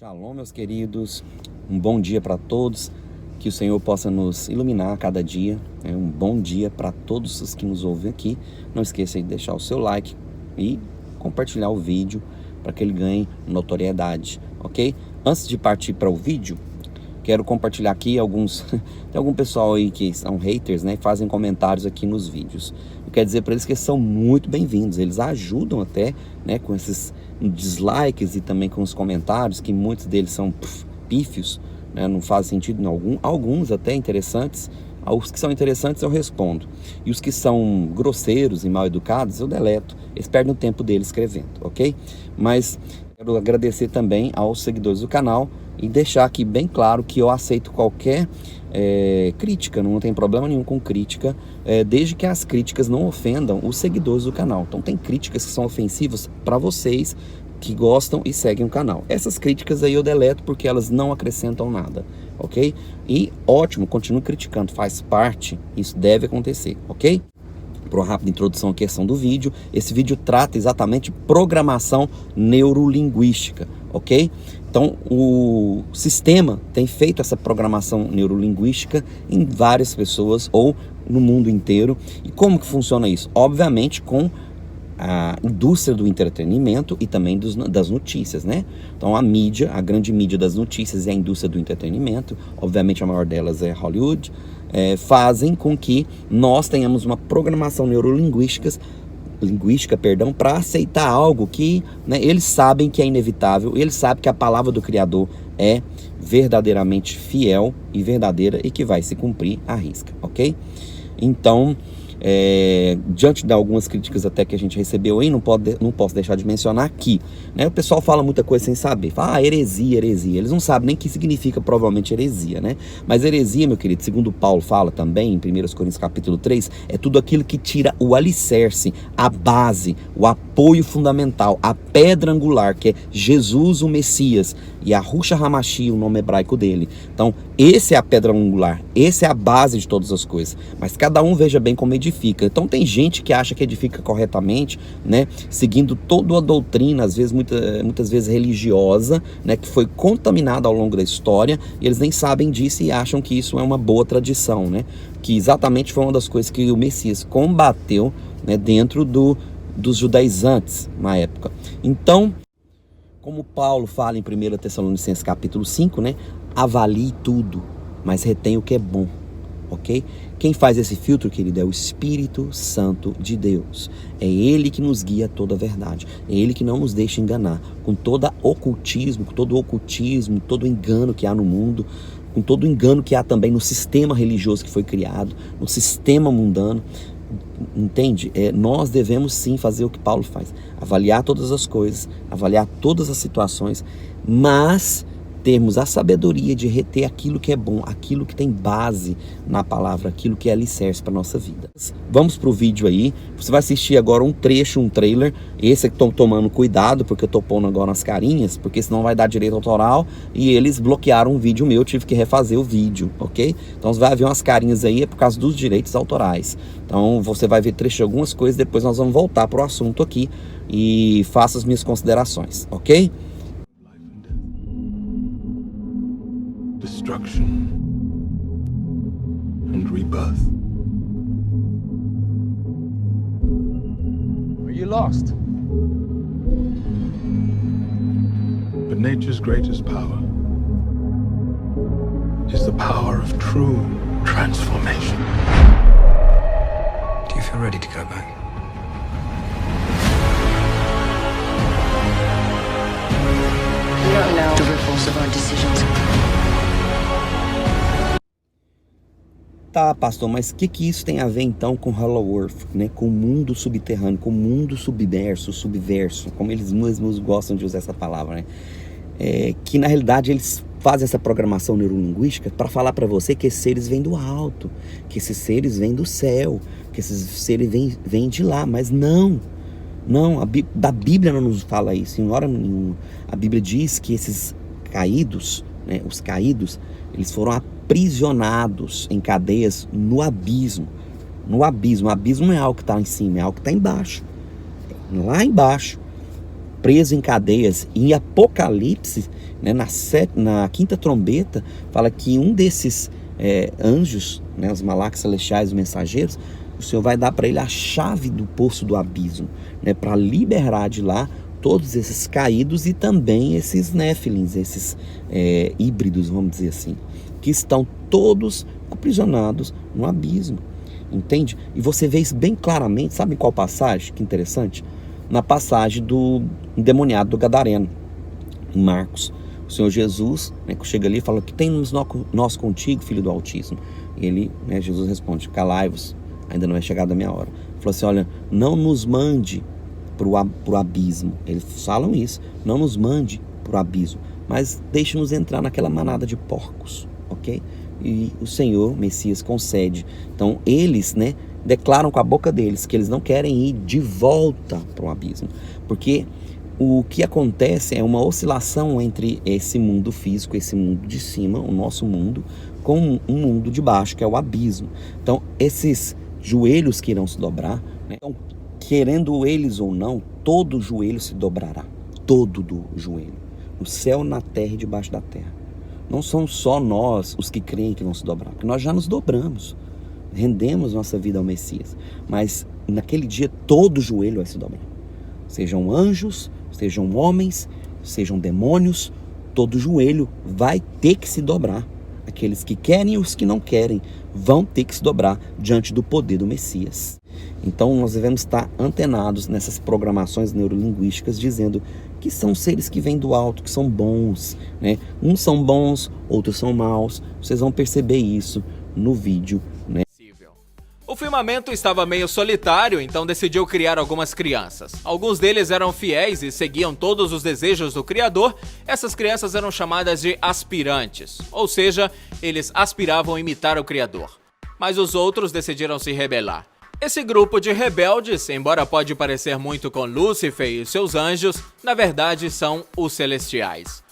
Shalom, meus queridos, um bom dia para todos, que o Senhor possa nos iluminar a cada dia, um bom dia para todos os que nos ouvem aqui. Não esqueça de deixar o seu like e compartilhar o vídeo para que ele ganhe notoriedade, ok? Antes de partir para o vídeo, quero compartilhar aqui tem algum pessoal aí que são haters, né, fazem comentários aqui nos vídeos. Eu quero dizer para eles que são muito bem-vindos, eles ajudam até, né, com esses dislikes e também com os comentários, que muitos deles são pífios, né, não faz sentido em alguns até interessantes. Os que são interessantes eu respondo, e os que são grosseiros e mal educados eu deleto. Eles perdem o tempo deles escrevendo, ok? Mas quero agradecer também aos seguidores do canal e deixar aqui bem claro que eu aceito qualquer crítica, não tem problema nenhum com crítica, desde que as críticas não ofendam os seguidores do canal. Então tem críticas que são ofensivas para vocês que gostam e seguem o canal. Essas críticas aí eu deleto porque elas não acrescentam nada, ok? E ótimo, continue criticando, faz parte, isso deve acontecer, ok? Para uma rápida introdução à questão do vídeo, esse vídeo trata exatamente de programação neurolinguística, ok? Então, o sistema tem feito essa programação neurolinguística em várias pessoas ou no mundo inteiro. E como que funciona isso? Obviamente com a indústria do entretenimento e também das notícias, né? Então, a grande mídia das notícias é a indústria do entretenimento, obviamente a maior delas é Hollywood, fazem com que nós tenhamos uma programação neurolinguística, para aceitar algo que, né, eles sabem que é inevitável, eles sabem que a palavra do Criador é verdadeiramente fiel e verdadeira e que vai se cumprir à risca, ok? Então, diante de algumas críticas até que a gente recebeu aí, não posso deixar de mencionar aqui, né? O pessoal fala muita coisa sem saber, fala heresia, eles não sabem nem o que significa provavelmente heresia, né? Mas heresia, meu querido, segundo Paulo fala também em 1 Coríntios capítulo 3, é tudo aquilo que tira o alicerce, a base, o apoio fundamental, a pedra angular, que é Jesus o Messias e a Rucha Hamashi, o nome hebraico dele. Então, esse é a pedra angular, esse é a base de todas as coisas, mas cada um veja bem como edifica. Então tem gente que acha que edifica corretamente, né, seguindo toda a doutrina, às vezes muitas vezes religiosa, né, que foi contaminada ao longo da história, e eles nem sabem disso e acham que isso é uma boa tradição, né, que exatamente foi uma das coisas que o Messias combateu, né, dentro dos judaizantes na época. Então, como Paulo fala em 1 Tessalonicenses capítulo 5, né, avalie tudo, mas retém o que é bom, ok? Quem faz esse filtro, querido, é o Espírito Santo de Deus. É Ele que nos guia a toda a verdade. É Ele que não nos deixa enganar. Com todo ocultismo, todo engano que há no mundo, com todo o engano que há também no sistema religioso que foi criado, no sistema mundano. Entende? Nós devemos sim fazer o que Paulo faz. Avaliar todas as coisas, avaliar todas as situações, mas termos a sabedoria de reter aquilo que é bom, aquilo que tem base na palavra, aquilo que é alicerce para a nossa vida. Vamos para o vídeo aí. Você vai assistir agora um trailer. Esse eu estou tomando cuidado, porque eu estou pondo agora as carinhas, porque senão vai dar direito autoral, e eles bloquearam um vídeo meu, eu tive que refazer o vídeo, ok? Então você vai ver umas carinhas aí, é por causa dos direitos autorais. Então você vai ver trecho de algumas coisas, depois nós vamos voltar para o assunto aqui e faço as minhas considerações, ok? Destruction and rebirth. Are you lost? But nature's greatest power is the power of true transformation. Do you feel ready to go back? We don't know the ripples of our decisions. Tá, pastor, mas o que isso tem a ver então com Hollow Earth, né? Com o mundo subterrâneo, com o mundo subverso, como eles mesmos gostam de usar essa palavra, né? Que na realidade eles fazem essa programação neurolinguística para falar para você que esses seres vêm do alto, que esses seres vêm do céu, que esses seres vêm de lá, mas não, da Bíblia não nos fala isso, em hora nenhuma. A Bíblia diz que esses caídos, né, os caídos, eles foram aprisionados em cadeias no abismo. O abismo não é algo que está em cima, é algo que está embaixo. Lá embaixo. preso em cadeias. Em Apocalipse, né, na quinta trombeta, fala que um desses anjos, né, os malaques celestiais, os mensageiros, o Senhor vai dar para ele a chave do poço do abismo, né, para liberar de lá todos esses caídos e também esses néfilins, esses híbridos, vamos dizer assim, que estão todos aprisionados no abismo, entende? E você vê isso bem claramente, sabe em qual passagem? Que interessante. Na passagem do endemoniado do Gadareno, em Marcos. O Senhor Jesus, né, que chega ali e fala: que tem-nos nós contigo, filho do Altíssimo? Ele, né, Jesus responde: calai-vos, ainda não é chegada a minha hora. Ele falou assim: olha, não nos mande para o abismo. Eles falam isso: não nos mande para o abismo, mas deixe-nos entrar naquela manada de porcos, ok? E o Senhor, Messias, concede. Então eles, né, declaram com a boca deles que eles não querem ir de volta para o abismo, porque o que acontece é uma oscilação entre esse mundo físico, esse mundo de cima, o nosso mundo, com um mundo de baixo, que é o abismo. Então esses joelhos que irão se dobrar, né, então, querendo eles ou não, todo joelho se dobrará, todo do joelho, no céu, na terra e debaixo da terra. Não são só nós os que creem que vão se dobrar, porque nós já nos dobramos, rendemos nossa vida ao Messias, mas naquele dia todo joelho vai se dobrar, sejam anjos, sejam homens, sejam demônios, todo joelho vai ter que se dobrar. Aqueles que querem e os que não querem vão ter que se dobrar diante do poder do Messias. Então nós devemos estar antenados nessas programações neurolinguísticas, dizendo que são seres que vêm do alto, que são bons, né? Uns são bons, outros são maus. Vocês vão perceber isso no vídeo, né? O firmamento estava meio solitário, então decidiu criar algumas crianças. Alguns deles eram fiéis e seguiam todos os desejos do Criador. Essas crianças eram chamadas de aspirantes, ou seja, eles aspiravam a imitar o Criador. Mas os outros decidiram se rebelar. Esse grupo de rebeldes, embora pode parecer muito com Lúcifer e seus anjos, na verdade são os celestiais.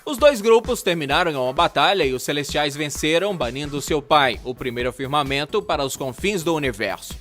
Os dois grupos terminaram em uma batalha e os celestiais venceram, banindo seu pai, o primeiro firmamento, para os confins do universo.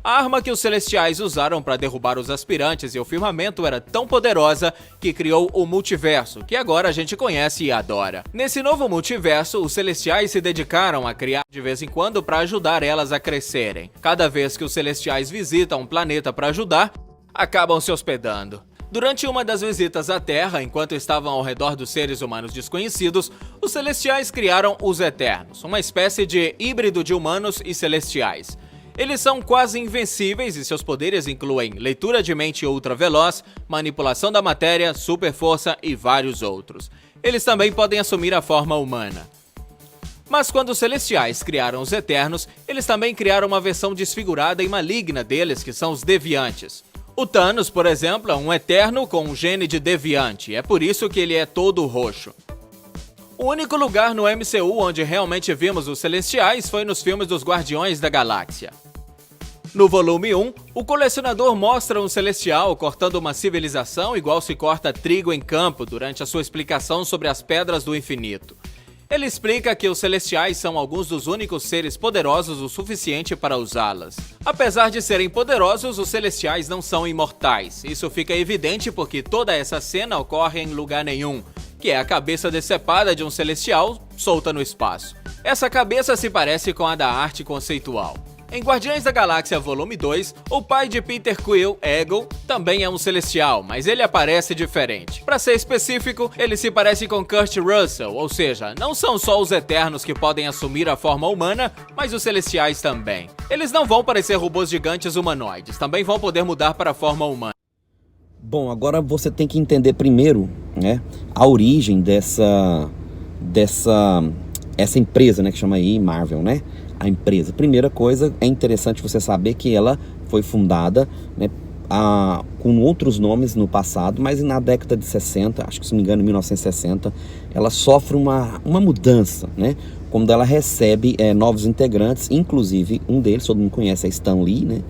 A arma que os celestiais usaram para derrubar os aspirantes e o firmamento era tão poderosa que criou o multiverso, que agora a gente conhece e adora. Nesse novo multiverso, os celestiais se dedicaram a criar de vez em quando para ajudar elas a crescerem. Cada vez que os celestiais visitam um planeta para ajudar, acabam se hospedando. Durante uma das visitas à Terra, enquanto estavam ao redor dos seres humanos desconhecidos, os celestiais criaram os Eternos, uma espécie de híbrido de humanos e celestiais. Eles são quase invencíveis e seus poderes incluem leitura de mente ultraveloz, manipulação da matéria, super força e vários outros. Eles também podem assumir a forma humana. Mas quando os celestiais criaram os Eternos, eles também criaram uma versão desfigurada e maligna deles, que são os Deviantes. O Thanos, por exemplo, é um Eterno com um gene de Deviante, é por isso que ele é todo roxo. O único lugar no MCU onde realmente vimos os Celestiais foi nos filmes dos Guardiões da Galáxia. No volume 1, o colecionador mostra um Celestial cortando uma civilização igual se corta trigo em campo durante a sua explicação sobre as Pedras do Infinito. Ele explica que os Celestiais são alguns dos únicos seres poderosos o suficiente para usá-las. Apesar de serem poderosos, os Celestiais não são imortais. Isso fica evidente porque toda essa cena ocorre em lugar nenhum, que é a cabeça decepada de um Celestial solta no espaço. Essa cabeça se parece com a da arte conceitual. Em Guardiões da Galáxia Volume 2, o pai de Peter Quill, Ego, também é um Celestial, mas ele aparece diferente. Para ser específico, ele se parece com Kurt Russell, ou seja, não são só os Eternos que podem assumir a forma humana, mas os Celestiais também. Eles não vão parecer robôs gigantes humanoides, também vão poder mudar para a forma humana. Bom, agora você tem que entender primeiro, né, a origem dessa empresa, né, que chama aí Marvel, né? A empresa. Primeira coisa, é interessante você saber que ela foi fundada, né, com outros nomes no passado, mas na década de 60, acho que se não me engano, em 1960, ela sofre uma mudança, né, quando ela recebe novos integrantes, inclusive um deles, todo mundo conhece, é Stan Lee, né,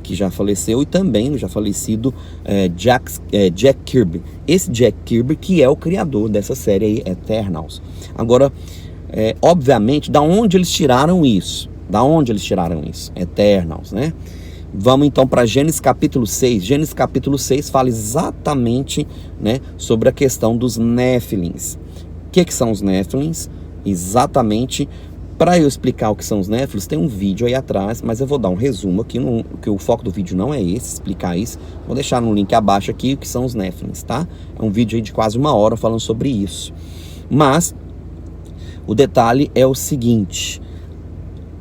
que já faleceu, e também o já falecido Jack Kirby. Esse Jack Kirby que é o criador dessa série aí, Eternals. Agora, obviamente, da onde eles tiraram isso? Eternals, né? Vamos então para Gênesis capítulo 6. Gênesis capítulo 6 fala exatamente, né, sobre a questão dos Néfilins. O que são os Néfilins? Exatamente, para eu explicar o que são os Néfilins, tem um vídeo aí atrás, mas eu vou dar um resumo aqui, que o foco do vídeo não é esse, explicar isso. Vou deixar no link abaixo aqui o que são os Néfilins, tá? É um vídeo aí de quase 1 hora falando sobre isso. Mas o detalhe é o seguinte: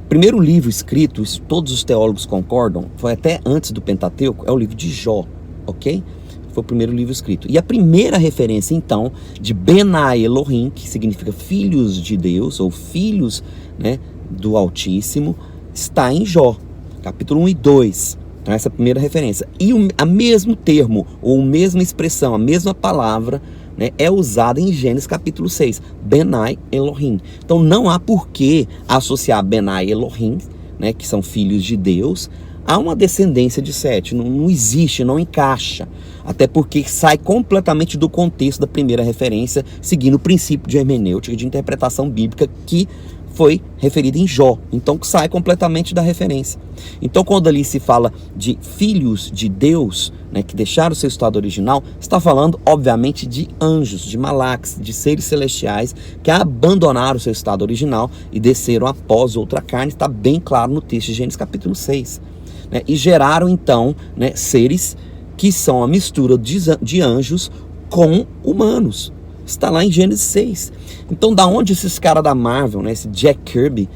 primeiro livro escrito, isso todos os teólogos concordam, foi até antes do Pentateuco, é o livro de Jó, ok? Foi o primeiro livro escrito. E a primeira referência, então, de Benai Elohim, que significa filhos de Deus, ou filhos, né, do Altíssimo, está em Jó, capítulo 1 e 2. Então, essa é a primeira referência. E a mesmo termo, ou a mesma expressão, a mesma palavra, né, é usada em Gênesis capítulo 6, Benai Elohim. Então não há por que associar Benai Elohim, né, que são filhos de Deus, a uma descendência de Sete. Não existe, não encaixa. Até porque sai completamente do contexto da primeira referência, seguindo o princípio de hermenêutica, de interpretação bíblica que foi referido em Jó, então sai completamente da referência. Então quando ali se fala de filhos de Deus, né, que deixaram o seu estado original, está falando obviamente de anjos, de malaques, de seres celestiais que abandonaram o seu estado original e desceram após outra carne, está bem claro no texto de Gênesis capítulo 6. Né, e geraram então, né, seres que são a mistura de anjos com humanos. Está lá em Gênesis 6. Então, da onde esses caras da Marvel, né, esse Jack Kirby,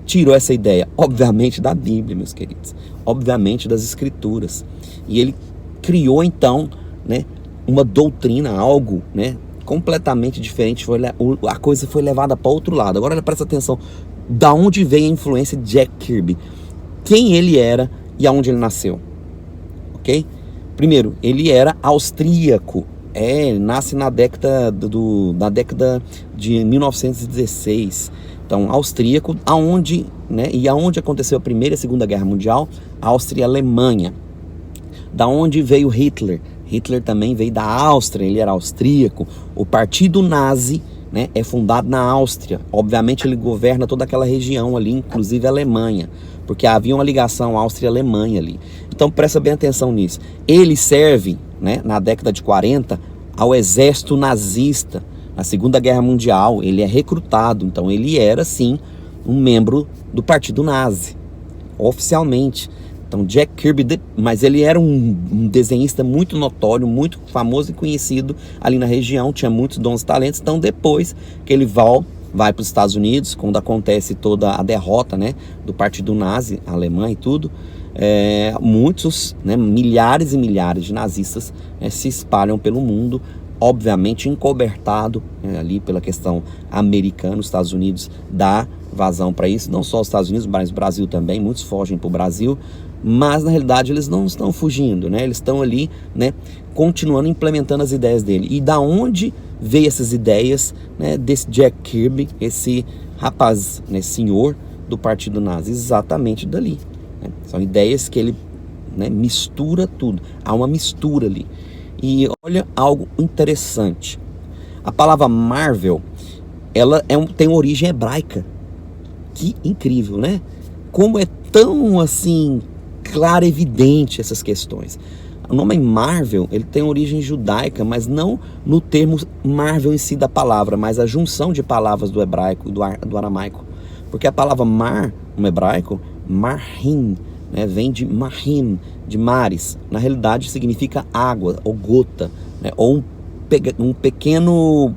tirou essa ideia? Obviamente da Bíblia, meus queridos. Obviamente das Escrituras. E ele criou, então, né, uma doutrina, algo, né, completamente diferente. A coisa foi levada para outro lado. Agora, presta atenção. Da onde veio a influência de Jack Kirby? Quem ele era e aonde ele nasceu? Ok? Primeiro, ele era austríaco. Ele nasce na década de 1916. Então, austríaco, aonde, né, e aonde aconteceu a Primeira e a Segunda Guerra Mundial? Áustria e Alemanha. Da onde veio Hitler? Hitler também veio da Áustria, ele era austríaco. O Partido Nazi, né, é fundado na Áustria. Obviamente ele governa toda aquela região ali, inclusive a Alemanha, porque havia uma ligação Áustria-Alemanha ali. Então presta bem atenção nisso. Ele serve, né, na década de 40 ao exército nazista. Na Segunda Guerra Mundial ele é recrutado, então ele era sim um membro do Partido Nazi, oficialmente. Então Jack Kirby, mas ele era um desenhista muito notório, muito famoso e conhecido ali na região, tinha muitos dons e talentos. Então depois que ele vai para os Estados Unidos, quando acontece toda a derrota, né, do Partido Nazi, alemã e tudo, muitos, né, milhares e milhares de nazistas, né, se espalham pelo mundo, obviamente encobertado, né, ali pela questão americana. Os Estados Unidos dá vazão para isso, não só os Estados Unidos, mas o Brasil também, muitos fogem para o Brasil, mas na realidade eles não estão fugindo, né, eles estão ali, né, continuando implementando as ideias dele. E da onde veio essas ideias, né, desse Jack Kirby, esse rapaz, né, senhor do Partido Nazi? Exatamente dali, né? São ideias que ele, né, mistura tudo, há uma mistura ali. E olha algo interessante, a palavra Marvel, ela tem origem hebraica. Que incrível, né? Como é tão assim claro, evidente essas questões. O nome Marvel, ele tem origem judaica, mas não no termo Marvel em si da palavra, mas a junção de palavras do hebraico e do aramaico. Porque a palavra mar, no hebraico, marhim, né, vem de mahim, de mares. Na realidade significa água ou gota, né, ou um pequeno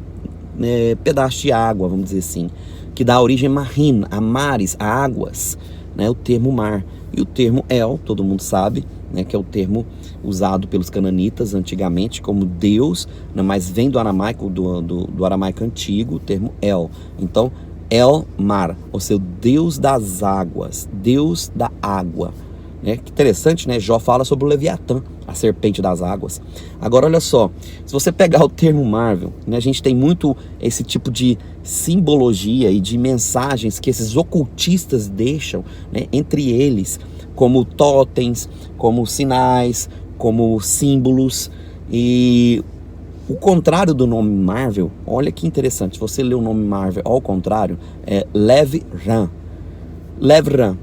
pedaço de água, vamos dizer assim, que dá origem a mahim, a mares, a águas, né, o termo mar. E o termo El, todo mundo sabe, né, que é o termo usado pelos cananitas antigamente como Deus, né, mas vem do aramaico, do aramaico antigo, o termo El. Então, El Mar, ou seja, Deus das águas, Deus da água. Né? Que interessante, né? Jó fala sobre o Leviatã, a serpente das águas. Agora, olha só, se você pegar o termo Marvel, né, a gente tem muito esse tipo de simbologia e de mensagens que esses ocultistas deixam, né, entre eles, como totens, como sinais, como símbolos. E o contrário do nome Marvel, olha que interessante, se você lê o nome Marvel ao contrário, é Lev-Ran. Lev-Ran.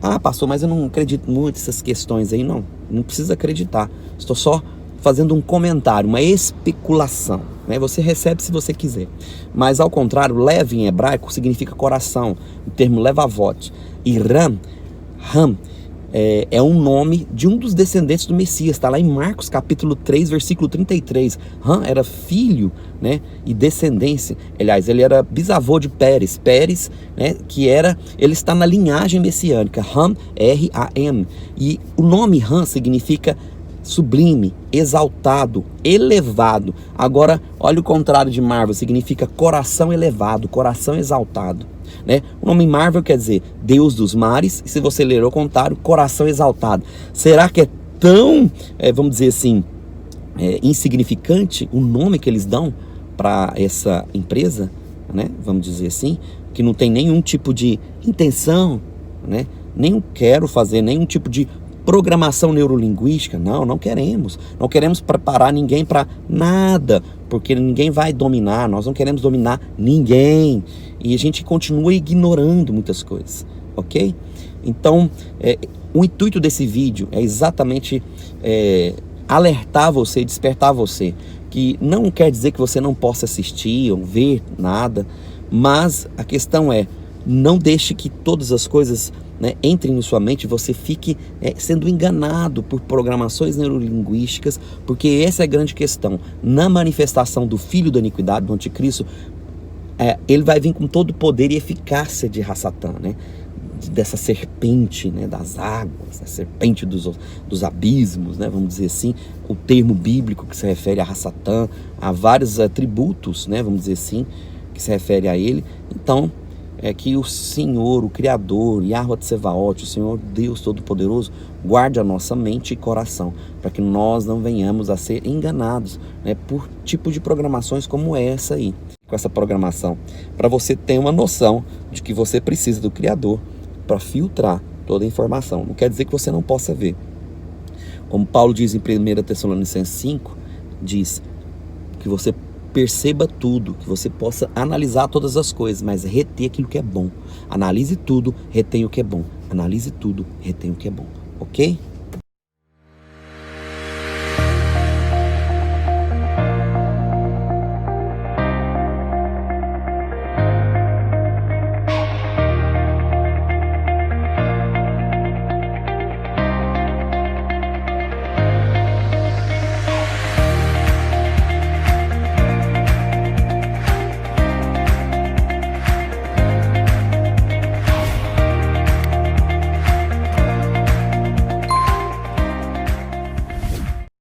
Ah, pastor, mas eu não acredito muito nessas questões aí. Não precisa acreditar. Estou só fazendo um comentário, uma especulação, né? Você recebe se você quiser. Mas ao contrário, lev em hebraico significa coração, o termo levavot. E ram é um nome de um dos descendentes do Messias, está lá em Marcos capítulo 3, versículo 33. Ram era filho, né, e descendência. Aliás, ele era bisavô de Pérez, né, ele está na linhagem messiânica, Ram, R-A-M. E o nome Ram significa sublime, exaltado, elevado. Agora, olha o contrário de Marvel, significa coração elevado, coração exaltado, né? O nome Marvel quer dizer Deus dos mares, e se você ler ao contrário, coração exaltado. Será que é tão, vamos dizer assim, insignificante o nome que eles dão para essa empresa, né? Vamos dizer assim, que não tem nenhum tipo de intenção, né? Nem quero fazer nenhum tipo de programação neurolinguística. Não queremos preparar ninguém para nada, porque ninguém vai dominar, nós não queremos dominar ninguém, e a gente continua ignorando muitas coisas, ok? Então, o intuito desse vídeo é exatamente alertar você, despertar você, que não quer dizer que você não possa assistir ou ver nada, mas a questão é, não deixe que todas as coisas, né, entrem em sua mente e você fique sendo enganado por programações neurolinguísticas, porque essa é a grande questão. Na manifestação do filho da iniquidade, do anticristo, ele vai vir com todo o poder e eficácia de Ra-Satã, né, dessa serpente, né, das águas, a serpente dos abismos, né, vamos dizer assim, o termo bíblico que se refere a Ra-Satã, há vários atributos, né, vamos dizer assim, que se refere a ele. Então, é que o Senhor, o Criador, Yahweh Tsevaot, o Senhor Deus Todo-Poderoso, guarde a nossa mente e coração, para que nós não venhamos a ser enganados, né, por tipo de programações como essa aí. Com essa programação, para você ter uma noção de que você precisa do Criador para filtrar toda a informação. Não quer dizer que você não possa ver. Como Paulo diz em 1 Tessalonicenses 5, diz que você perceba tudo, que você possa analisar todas as coisas, mas reter aquilo que é bom. Analise tudo, retém o que é bom. Analise tudo, retém o que é bom. Ok?